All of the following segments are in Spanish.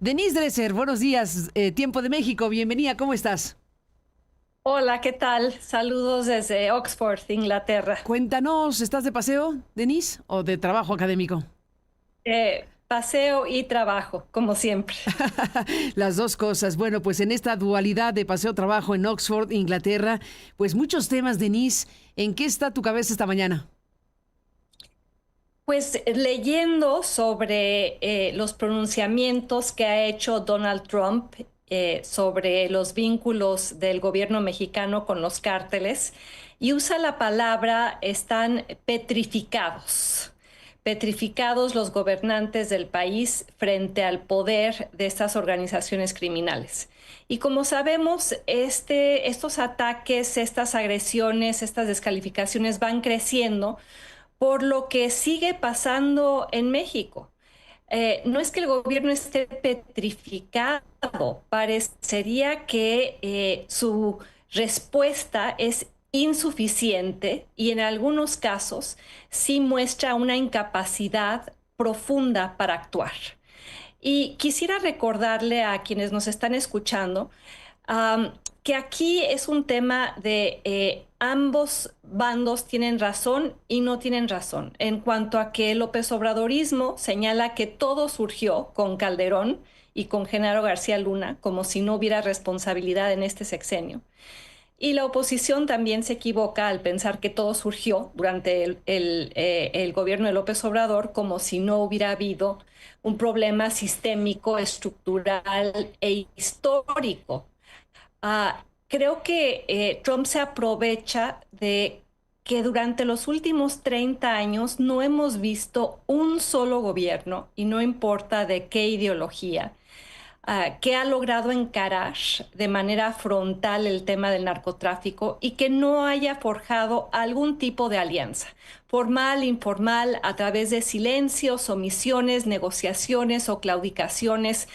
Denise Dresser, buenos días, tiempo de México, bienvenida, ¿cómo estás? Hola, ¿qué tal? Saludos desde Oxford, Inglaterra. Cuéntanos, ¿estás de paseo, Denise, o de trabajo académico? Paseo y trabajo, como siempre. Las dos cosas. Bueno, pues en esta dualidad de paseo-trabajo en Oxford, Inglaterra, pues muchos temas, Denise. ¿En qué está tu cabeza esta mañana? Pues leyendo sobre los pronunciamientos que ha hecho Donald Trump sobre los vínculos del gobierno mexicano con los cárteles, y usa la palabra están petrificados. Petrificados los gobernantes del país frente al poder de estas organizaciones criminales. Y como sabemos, estos ataques, estas agresiones, estas descalificaciones van creciendo por lo que sigue pasando en México. No es que el gobierno esté petrificado, parecería que su respuesta es insuficiente y en algunos casos sí muestra una incapacidad profunda para actuar. Y quisiera recordarle a quienes nos están escuchando um, que aquí es un tema de ambos bandos tienen razón y no tienen razón. En cuanto a que el López Obradorismo señala que todo surgió con Calderón y con Genaro García Luna, como si no hubiera responsabilidad en este sexenio. Y la oposición también se equivoca al pensar que todo surgió durante el gobierno de López Obrador, como si no hubiera habido un problema sistémico, estructural e histórico. Creo que Trump se aprovecha de que durante los últimos 30 años no hemos visto un solo gobierno, y no importa de qué ideología, que ha logrado encarar de manera frontal el tema del narcotráfico y que no haya forjado algún tipo de alianza, formal, informal, a través de silencios, omisiones, negociaciones o claudicaciones.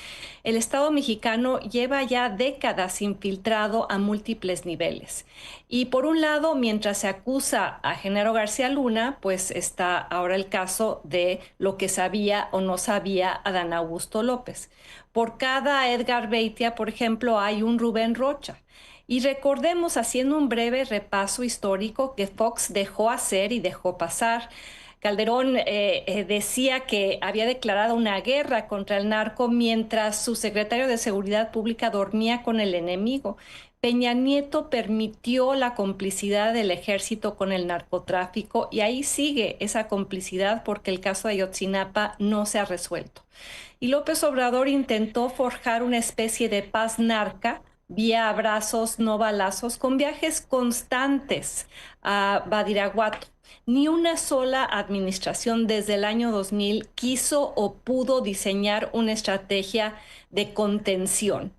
El Estado mexicano lleva ya décadas infiltrado a múltiples niveles. Y por un lado, mientras se acusa a Genaro García Luna, pues está ahora el caso de lo que sabía o no sabía Adán Augusto López. Por cada Edgar Beitia, por ejemplo, hay un Rubén Rocha. Y recordemos, haciendo un breve repaso histórico, que Fox dejó hacer y dejó pasar. Calderón decía que había declarado una guerra contra el narco mientras su secretario de Seguridad Pública dormía con el enemigo. Peña Nieto permitió la complicidad del ejército con el narcotráfico y ahí sigue esa complicidad porque el caso de Ayotzinapa no se ha resuelto. Y López Obrador intentó forjar una especie de paz narca vía abrazos, no balazos, con viajes constantes a Badiraguato. Ni una sola administración desde el año 2000 quiso o pudo diseñar una estrategia de contención.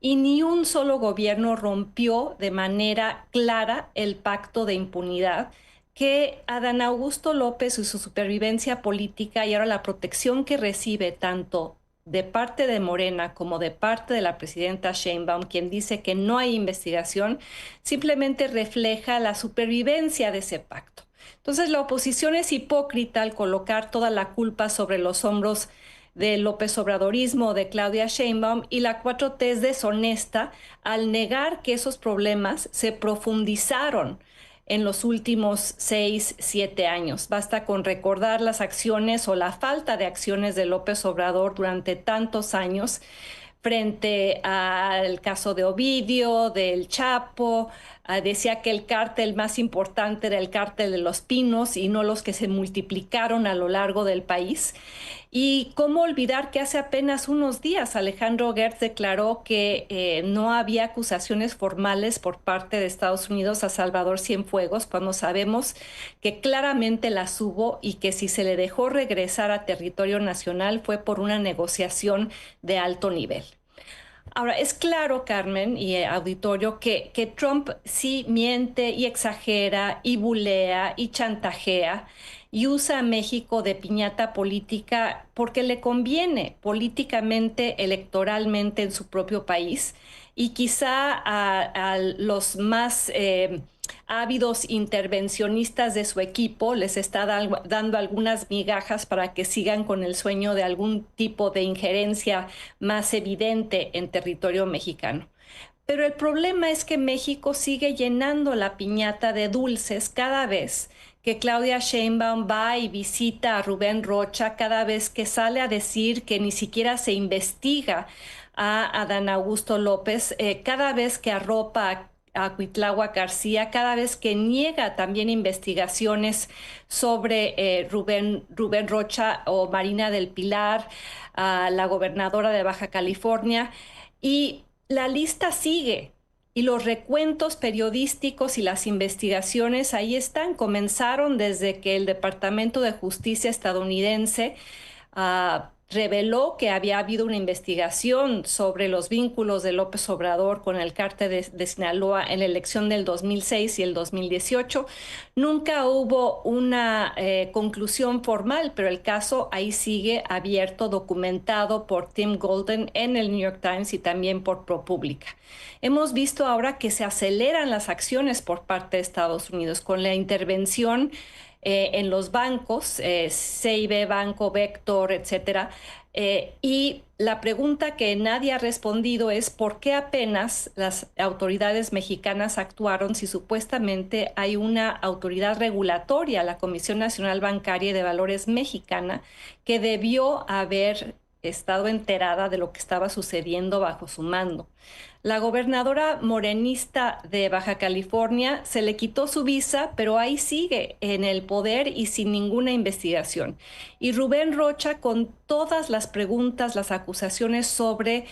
Y ni un solo gobierno rompió de manera clara el pacto de impunidad que Adán Augusto López y su supervivencia política y ahora la protección que recibe tanto de parte de Morena como de parte de la presidenta Sheinbaum, quien dice que no hay investigación, simplemente refleja la supervivencia de ese pacto. Entonces, la oposición es hipócrita al colocar toda la culpa sobre los hombros del López Obradorismo, de Claudia Sheinbaum, y la 4T es deshonesta al negar que esos problemas se profundizaron en los últimos 6, 7 años. Basta con recordar las acciones o la falta de acciones de López Obrador durante tantos años frente al caso de Ovidio, del Chapo. Decía que el cártel más importante era el cártel de los Pinos y no los que se multiplicaron a lo largo del país. Y cómo olvidar que hace apenas unos días Alejandro Gertz declaró que no había acusaciones formales por parte de Estados Unidos a Salvador Cienfuegos, cuando sabemos que claramente las hubo y que si se le dejó regresar a territorio nacional fue por una negociación de alto nivel. Ahora, es claro, Carmen y auditorio, que Trump sí miente y exagera y bulea y chantajea y usa a México de piñata política porque le conviene políticamente, electoralmente en su propio país y quizá a los más ávidos intervencionistas de su equipo, les está dando algunas migajas para que sigan con el sueño de algún tipo de injerencia más evidente en territorio mexicano. Pero el problema es que México sigue llenando la piñata de dulces cada vez que Claudia Sheinbaum va y visita a Rubén Rocha, cada vez que sale a decir que ni siquiera se investiga a Adán Augusto López, cada vez que arropa a Cuitláhuac García, cada vez que niega también investigaciones sobre Rubén Rocha o Marina del Pilar, la gobernadora de Baja California. Y la lista sigue y los recuentos periodísticos y las investigaciones ahí están. Comenzaron desde que el Departamento de Justicia estadounidense reveló que había habido una investigación sobre los vínculos de López Obrador con el cártel de Sinaloa en la elección del 2006 y el 2018. Nunca hubo una conclusión formal, pero el caso ahí sigue abierto, documentado por Tim Golden en el New York Times y también por ProPublica. Hemos visto ahora que se aceleran las acciones por parte de Estados Unidos con la intervención en los bancos, CIB, Banco, Vector, etcétera. Y la pregunta que nadie ha respondido es ¿por qué apenas las autoridades mexicanas actuaron si supuestamente hay una autoridad regulatoria, la Comisión Nacional Bancaria y de Valores mexicana, que debió haber estado enterada de lo que estaba sucediendo bajo su mando? La gobernadora morenista de Baja California se le quitó su visa, pero ahí sigue en el poder y sin ninguna investigación. Y Rubén Rocha, con todas las preguntas, las acusaciones sobre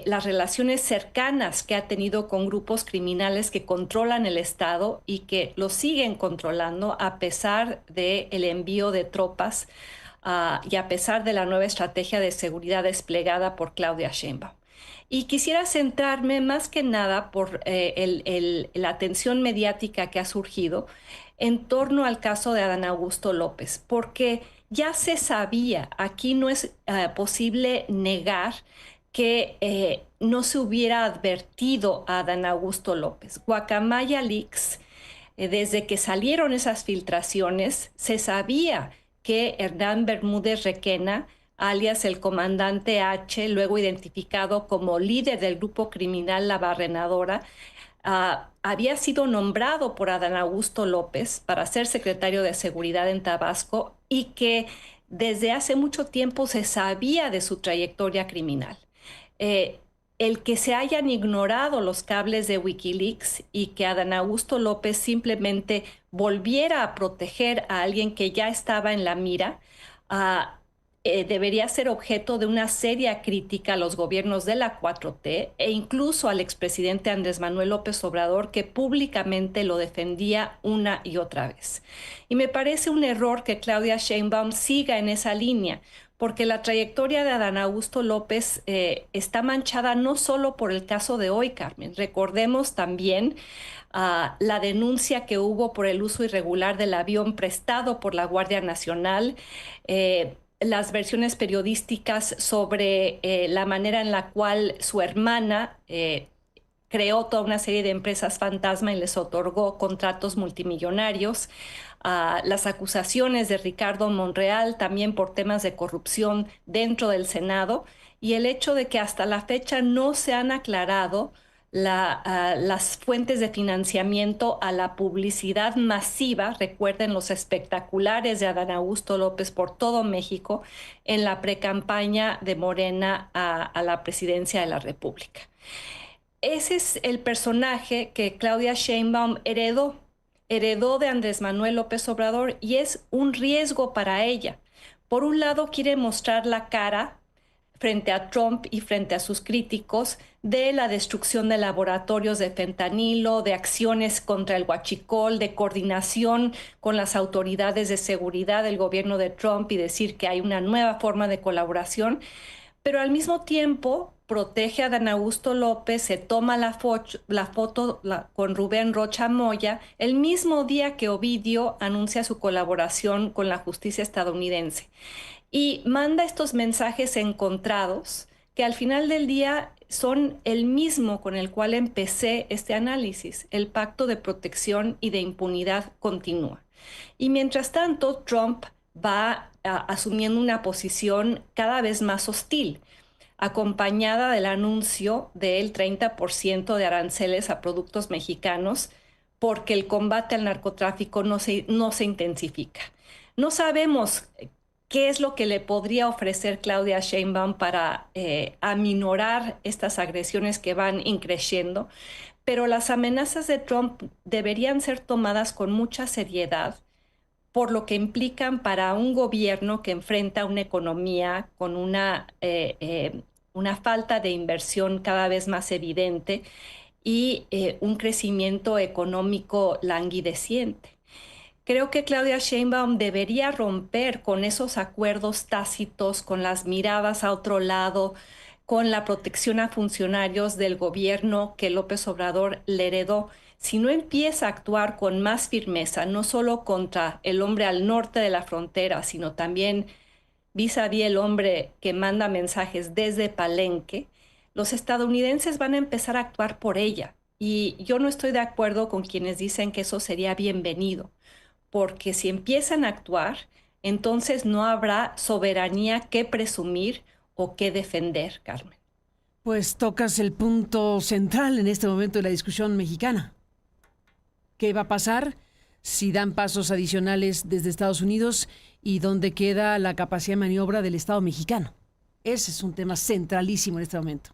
las relaciones cercanas que ha tenido con grupos criminales que controlan el Estado y que lo siguen controlando a pesar del envío de tropas y a pesar de la nueva estrategia de seguridad desplegada por Claudia Sheinbaum. Y quisiera centrarme más que nada por la atención mediática que ha surgido en torno al caso de Adán Augusto López, porque ya se sabía, aquí no es posible negar que no se hubiera advertido a Adán Augusto López. Guacamaya Leaks, desde que salieron esas filtraciones, se sabía que Hernán Bermúdez Requena, alias el comandante H, luego identificado como líder del grupo criminal La Barrenadora, había sido nombrado por Adán Augusto López para ser secretario de Seguridad en Tabasco y que desde hace mucho tiempo se sabía de su trayectoria criminal. El que se hayan ignorado los cables de Wikileaks y que Adán Augusto López simplemente volviera a proteger a alguien que ya estaba en la mira, debería ser objeto de una seria crítica a los gobiernos de la 4T e incluso al expresidente Andrés Manuel López Obrador, que públicamente lo defendía una y otra vez. Y me parece un error que Claudia Sheinbaum siga en esa línea, porque la trayectoria de Adán Augusto López está manchada no solo por el caso de hoy, Carmen. Recordemos también la denuncia que hubo por el uso irregular del avión prestado por la Guardia Nacional, las versiones periodísticas sobre la manera en la cual su hermana creó toda una serie de empresas fantasma y les otorgó contratos multimillonarios, las acusaciones de Ricardo Monreal también por temas de corrupción dentro del Senado y el hecho de que hasta la fecha no se han aclarado las fuentes de financiamiento a la publicidad masiva, recuerden los espectaculares de Adán Augusto López por todo México en la precampaña de Morena a la presidencia de la República. Ese es el personaje que Claudia Sheinbaum heredó de Andrés Manuel López Obrador y es un riesgo para ella. Por un lado, quiere mostrar la cara frente a Trump y frente a sus críticos de la destrucción de laboratorios de fentanilo, de acciones contra el huachicol, de coordinación con las autoridades de seguridad del gobierno de Trump y decir que hay una nueva forma de colaboración, pero al mismo tiempo protege a Adán Augusto López, se toma la foto con Rubén Rocha Moya el mismo día que Ovidio anuncia su colaboración con la justicia estadounidense. Y manda estos mensajes encontrados que al final del día son el mismo con el cual empecé este análisis, el Pacto de Protección y de Impunidad Continua. Y mientras tanto, Trump va asumiendo una posición cada vez más hostil, acompañada del anuncio del 30% de aranceles a productos mexicanos, porque el combate al narcotráfico no se intensifica. No sabemos qué es lo que le podría ofrecer Claudia Sheinbaum para aminorar estas agresiones que van increciendo, pero las amenazas de Trump deberían ser tomadas con mucha seriedad por lo que implican para un gobierno que enfrenta una economía con una falta de inversión cada vez más evidente y un crecimiento económico languideciente. Creo que Claudia Sheinbaum debería romper con esos acuerdos tácitos, con las miradas a otro lado, con la protección a funcionarios del gobierno que López Obrador le heredó. Si no empieza a actuar con más firmeza, no solo contra el hombre al norte de la frontera, sino también vis-a-vis el hombre que manda mensajes desde Palenque, los estadounidenses van a empezar a actuar por ella. Y yo no estoy de acuerdo con quienes dicen que eso sería bienvenido, porque si empiezan a actuar, entonces no habrá soberanía que presumir o que defender, Carmen. Pues tocas el punto central en este momento de la discusión mexicana. ¿Qué va a pasar si dan pasos adicionales desde Estados Unidos y dónde queda la capacidad de maniobra del Estado mexicano? Ese es un tema centralísimo en este momento.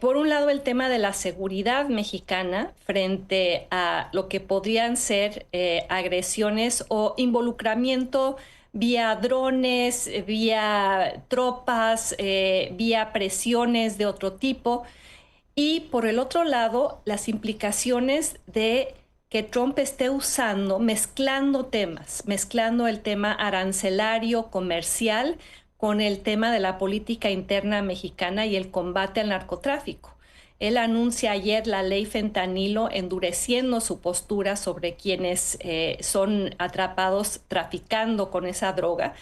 Por un lado, el tema de la seguridad mexicana frente a lo que podrían ser agresiones o involucramiento vía drones, vía tropas, vía presiones de otro tipo. Y por el otro lado, las implicaciones de que Trump esté mezclando temas, mezclando el tema arancelario, comercial, con el tema de la política interna mexicana y el combate al narcotráfico. Él anuncia ayer la ley fentanilo, endureciendo su postura sobre quienes son atrapados traficando con esa droga.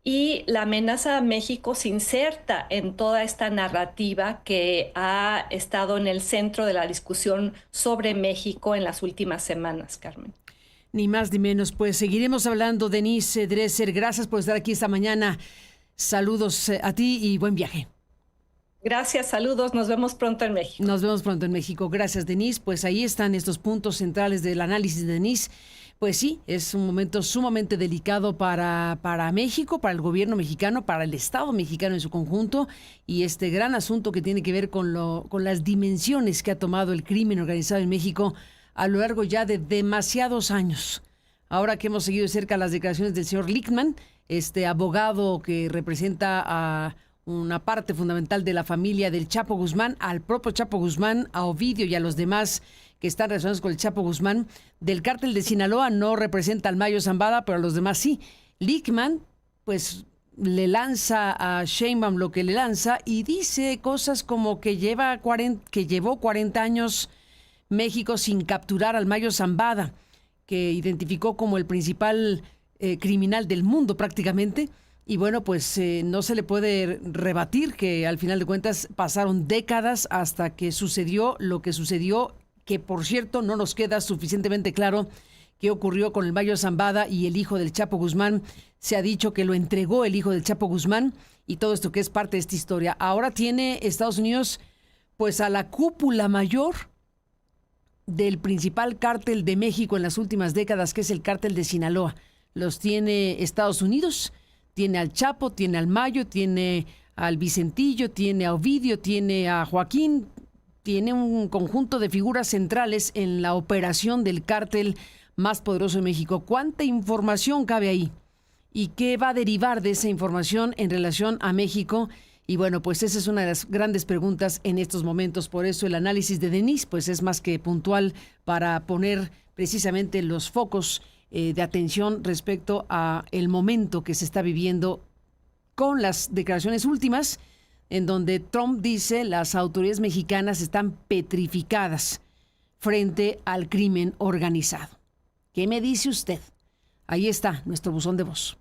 Y la amenaza a México se inserta en toda esta narrativa que ha estado en el centro de la discusión sobre México en las últimas semanas, Carmen. Ni más ni menos, pues seguiremos hablando. Denise Dresser, gracias por estar aquí esta mañana. Saludos a ti y buen viaje. Gracias, saludos, nos vemos pronto en México. Nos vemos pronto en México. Gracias, Denise. Pues ahí están estos puntos centrales del análisis de Denise. Pues sí, es un momento sumamente delicado para México, para el gobierno mexicano, para el Estado mexicano en su conjunto, y este gran asunto que tiene que ver con las dimensiones que ha tomado el crimen organizado en México a lo largo ya de demasiados años. Ahora que hemos seguido de cerca las declaraciones del señor Lichtman, este abogado que representa a una parte fundamental de la familia del Chapo Guzmán, al propio Chapo Guzmán, a Ovidio y a los demás que están relacionados con el Chapo Guzmán, del cártel de Sinaloa no representa al Mayo Zambada, pero a los demás sí. Lichtman, pues le lanza a Sheinbaum lo que le lanza y dice cosas como que llevó 40 años México sin capturar al Mayo Zambada, que identificó como el principal criminal del mundo prácticamente. Y bueno, pues no se le puede rebatir que al final de cuentas pasaron décadas hasta que sucedió lo que sucedió, que por cierto no nos queda suficientemente claro qué ocurrió con el Mayo Zambada y el hijo del Chapo Guzmán. Se ha dicho que lo entregó el hijo del Chapo Guzmán y todo esto que es parte de esta historia. Ahora tiene Estados Unidos pues a la cúpula mayor del principal cártel de México en las últimas décadas, que es el cártel de Sinaloa. Los tiene Estados Unidos. Tiene al Chapo, tiene al Mayo, tiene al Vicentillo, tiene a Ovidio, tiene a Joaquín, tiene un conjunto de figuras centrales en la operación del cártel más poderoso de México. ¿Cuánta información cabe ahí? ¿Y qué va a derivar de esa información en relación a México? Y bueno, pues esa es una de las grandes preguntas en estos momentos. Por eso el análisis de Denise pues es más que puntual para poner precisamente los focos de atención respecto a el momento que se está viviendo con las declaraciones últimas, en donde Trump dice las autoridades mexicanas están petrificadas frente al crimen organizado. ¿Qué me dice usted? Ahí está nuestro buzón de voz.